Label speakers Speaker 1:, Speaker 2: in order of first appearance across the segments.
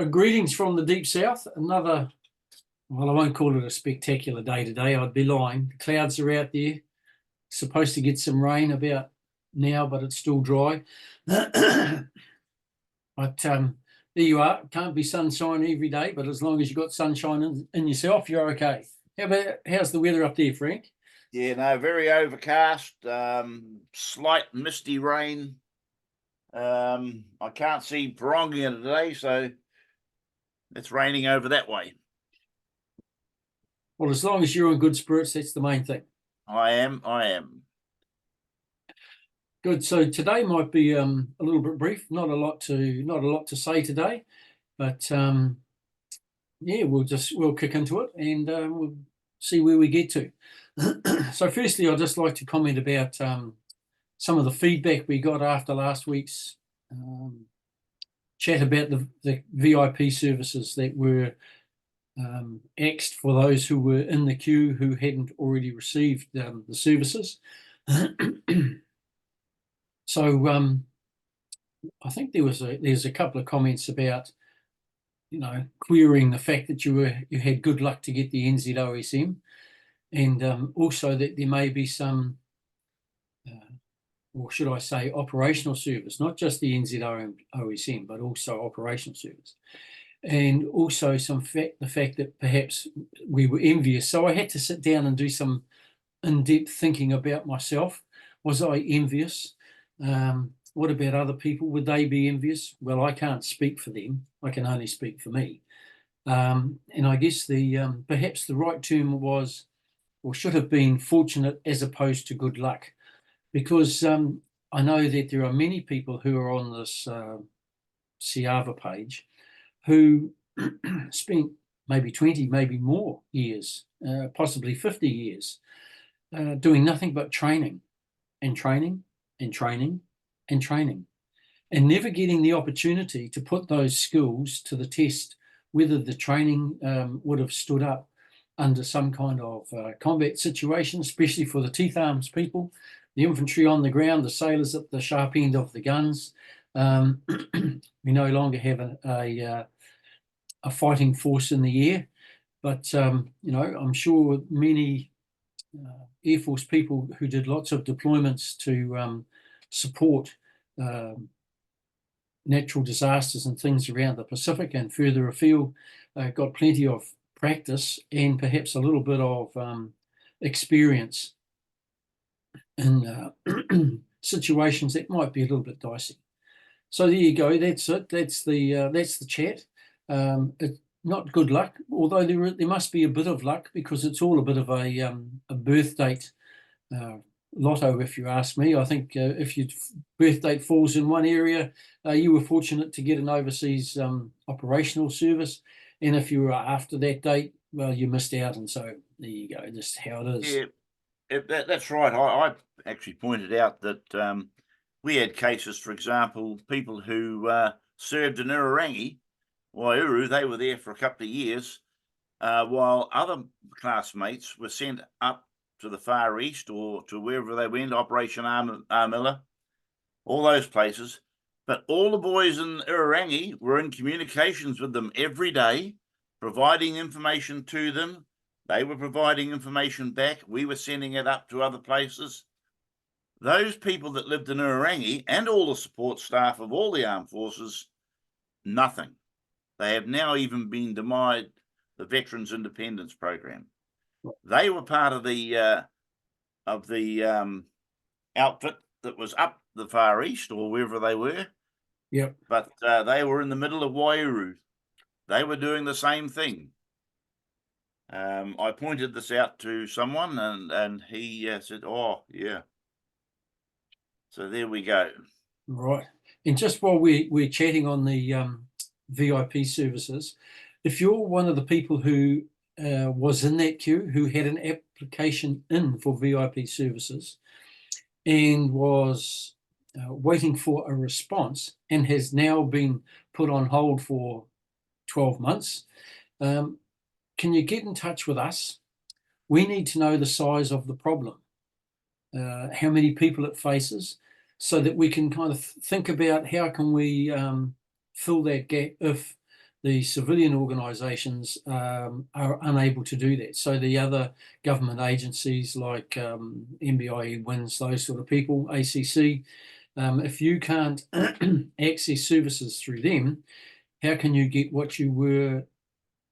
Speaker 1: Greetings from the deep south. Another, well, I won't call it a spectacular day today. I'd be lying. The clouds are out there. Supposed to get some rain about now, but it's still dry. But there you are. Can't be sunshine every day, but as long as you've got sunshine in yourself, you're okay. How's the weather up there, Frank?
Speaker 2: Yeah, no, very overcast, slight misty rain. I can't see Barongia today, so it's raining over that way.
Speaker 1: Well, as long as you're in good spirits, that's the main thing.
Speaker 2: I am.
Speaker 1: Good. So today might be a little bit brief. Not a lot to say today, but yeah, we'll kick into it and we'll see where we get to. So firstly, I'd just like to comment about some of the feedback we got after last week's chat about the VIP services that were axed for those who were in the queue who hadn't already received the services. So I think there's a couple of comments about, querying the fact that you had good luck to get the NZOSM, and also that there may be some, or should I say, operational service, not just the NZOSM, but also operational service, and also the fact that perhaps we were envious. So I had to sit down and do some in-depth thinking about myself. Was I envious? What about other people? Would they be envious? Well, I can't speak for them. I can only speak for me. And I guess perhaps the right term was, or should have been, fortunate as opposed to good luck, because I know that there are many people who are on this Siava page who spent maybe 20, maybe more years, possibly 50 years, doing nothing but training and training and training and training, and never getting the opportunity to put those skills to the test, whether the training would have stood up under some kind of combat situation, especially for the teeth arms people, the infantry on the ground, the sailors at the sharp end of the guns. We no longer have a fighting force in the air, but I'm sure many Air Force people who did lots of deployments to support natural disasters and things around the Pacific and further afield got plenty of practice and perhaps a little bit of experience in situations that might be a little bit dicey. So there you go. That's it. That's the chat. It's not good luck, although there must be a bit of luck, because it's all a bit of a birth date lotto, if you ask me. I think if your birth date falls in one area, you were fortunate to get an overseas operational service, and if you were after that date, well, you missed out. And so there you go, just how it is.
Speaker 2: Yeah, that's right. I actually pointed out that we had cases, for example, people who served in Irarangi, Wairuru. They were there for a couple of years, while other classmates were sent up to the Far East or to wherever they went, Operation Armilla, all those places. But all the boys in Irarangi were in communications with them every day, providing information to them. They were providing information back. We were sending it up to other places. Those people that lived in Irarangi and all the support staff of all the armed forces, nothing. They have now even been denied the Veterans Independence Program. They were part of the outfit that was up the Far East or wherever they were.
Speaker 1: Yep.
Speaker 2: But they were in the middle of Wairuru. They were doing the same thing. I pointed this out to someone, and he said, "Oh, yeah." So there we go.
Speaker 1: Right. And just while we're chatting on the VIP services, if you're one of the people who was in that queue, who had an application in for VIP services and was waiting for a response and has now been put on hold for 12 months, can you get in touch with us? We need to know the size of the problem, how many people it faces, so that we can kind of think about how can we fill that gap if the civilian organisations are unable to do that. So the other government agencies like MBIE, WINS, those sort of people, ACC, if you can't access services through them, how can you get what you were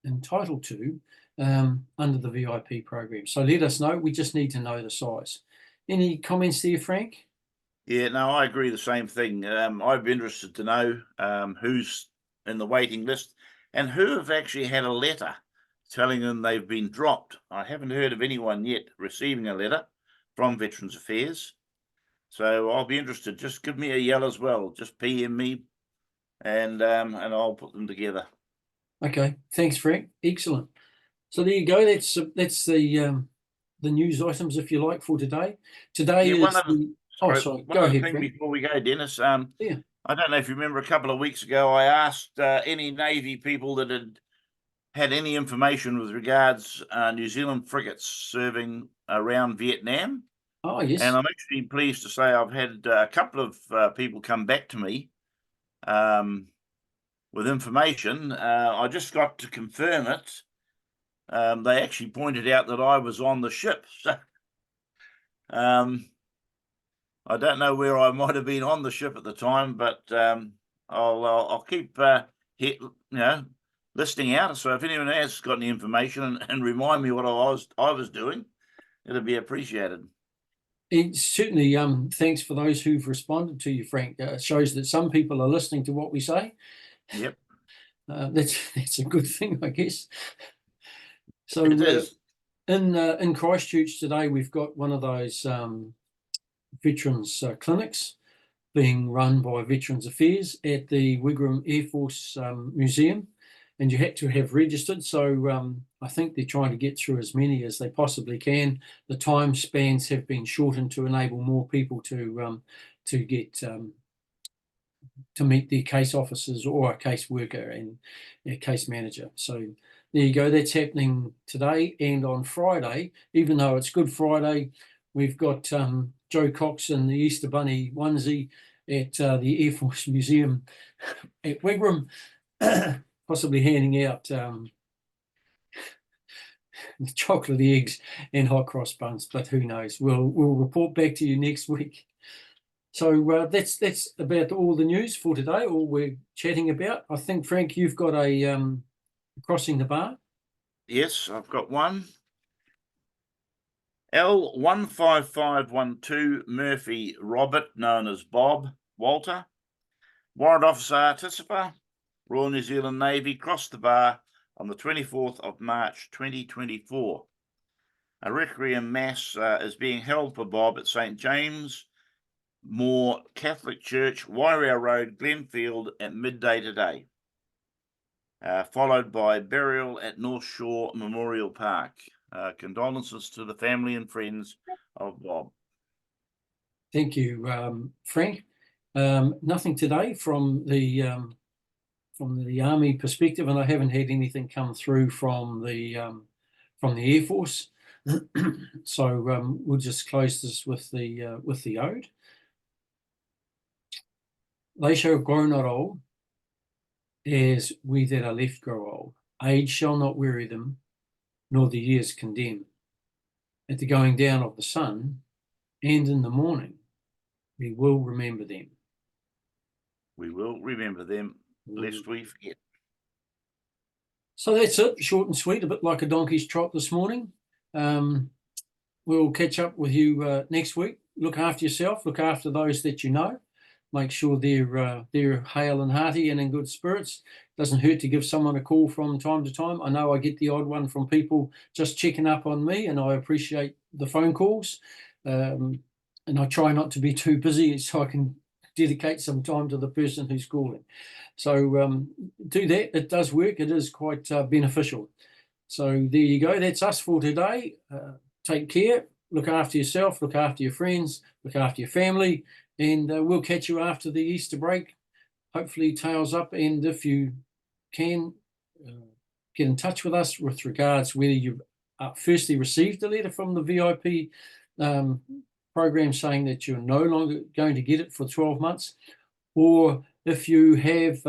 Speaker 1: entitled to under the VIP program? So let us know. We just need to know the size. Any comments there, Frank?
Speaker 2: Yeah, no, I agree the same thing. I'd be interested to know who's in the waiting list and who have actually had a letter telling them they've been dropped. I haven't heard of anyone yet receiving a letter from Veterans Affairs. So I'll be interested. Just give me a yell as well. Just PM me and I'll put them together.
Speaker 1: Okay, thanks, Frank. Excellent. So there you go. That's the news items, if you like, for today. Today
Speaker 2: Yeah,
Speaker 1: is the. Oh, sorry.
Speaker 2: one
Speaker 1: Go
Speaker 2: other
Speaker 1: ahead,
Speaker 2: thing
Speaker 1: Frank.
Speaker 2: before we go, Dennis.
Speaker 1: Yeah.
Speaker 2: I don't know if you remember a couple of weeks ago, I asked any Navy people that had any information with regards New Zealand frigates serving around Vietnam.
Speaker 1: Oh, yes.
Speaker 2: And I'm actually pleased to say I've had a couple of people come back to me with information. I just got to confirm it. They actually pointed out that I was on the ship. So, I don't know where I might have been on the ship at the time, but I'll keep listening out. So if anyone has got any information and remind me what I was doing, it'll be appreciated.
Speaker 1: It's certainly thanks for those who've responded to you, Frank. It shows that some people are listening to what we say.
Speaker 2: Yep.
Speaker 1: That's a good thing, I guess. So
Speaker 2: it is.
Speaker 1: In Christchurch today, we've got one of those veterans clinics being run by Veterans Affairs at the Wigram Air Force Museum, and you had to have registered. So I think they're trying to get through as many as they possibly can. The time spans have been shortened to enable more people to get to meet their case officers or a case worker and a case manager. So there you go. That's happening today and on Friday. Even though it's Good Friday, we've got Joe Cox in the Easter Bunny onesie at the Air Force Museum at Wigram, possibly handing out chocolate eggs and hot cross buns, but who knows? We'll report back to you next week. So that's about all the news for today, all we're chatting about. I think, Frank, you've got a crossing the bar.
Speaker 2: Yes, I've got one. L15512 Murphy Robert, known as Bob Walter, Warrant Officer Tisipa, Royal New Zealand Navy, crossed the bar on the 24th of March 2024. A requiem mass is being held for Bob at St. James Moore Catholic Church, Wairea Road, Glenfield at midday today, followed by burial at North Shore Memorial Park. Condolences to the family and friends of Bob.
Speaker 1: Thank you, Frank. Nothing today from the Army perspective, and I haven't had anything come through from the Air Force. So we'll just close this with the ode. They shall grow not old, as we that are left grow old. Age shall not weary them, nor the years condemn. At the going down of the sun, and in the morning, we will remember them.
Speaker 2: We will remember them, lest we forget.
Speaker 1: So that's it, short and sweet, a bit like a donkey's trot this morning. We'll catch up with you next week. Look after yourself, look after those that you know. Make sure they're hale and hearty and in good spirits. Doesn't hurt to give someone a call from time to time. I know I get the odd one from people just checking up on me, and I appreciate the phone calls. And I try not to be too busy so I can dedicate some time to the person who's calling. So do that. It does work. It is quite beneficial. So there you go. That's us for today. Take care. Look after yourself. Look after your friends. Look after your family. And we'll catch you after the Easter break. Hopefully tails up. And if you can, get in touch with us with regards whether you've firstly received a letter from the VIP program saying that you're no longer going to get it for 12 months, or if you have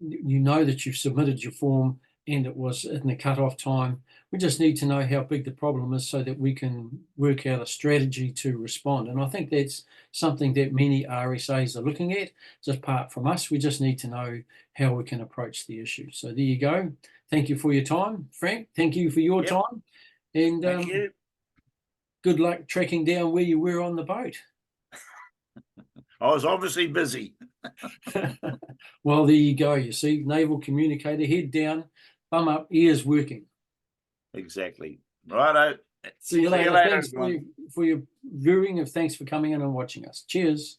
Speaker 1: you know that you've submitted your form and it was in the cut-off time. We just need to know how big the problem is so that we can work out a strategy to respond. And I think that's something that many RSAs are looking at. Just apart from us, we just need to know how we can approach the issue. So there you go. Thank you for your time, Frank. Thank you for your
Speaker 2: Yep.
Speaker 1: time. And
Speaker 2: Thank you.
Speaker 1: good luck tracking down where you were on the boat.
Speaker 2: I was obviously busy.
Speaker 1: Well, there you go. You see, naval communicator, head down, thumb up, ears working.
Speaker 2: Exactly. Righto.
Speaker 1: See you later.
Speaker 2: later,
Speaker 1: Thanks
Speaker 2: everyone.
Speaker 1: for your viewing, and thanks for coming in and watching us. Cheers.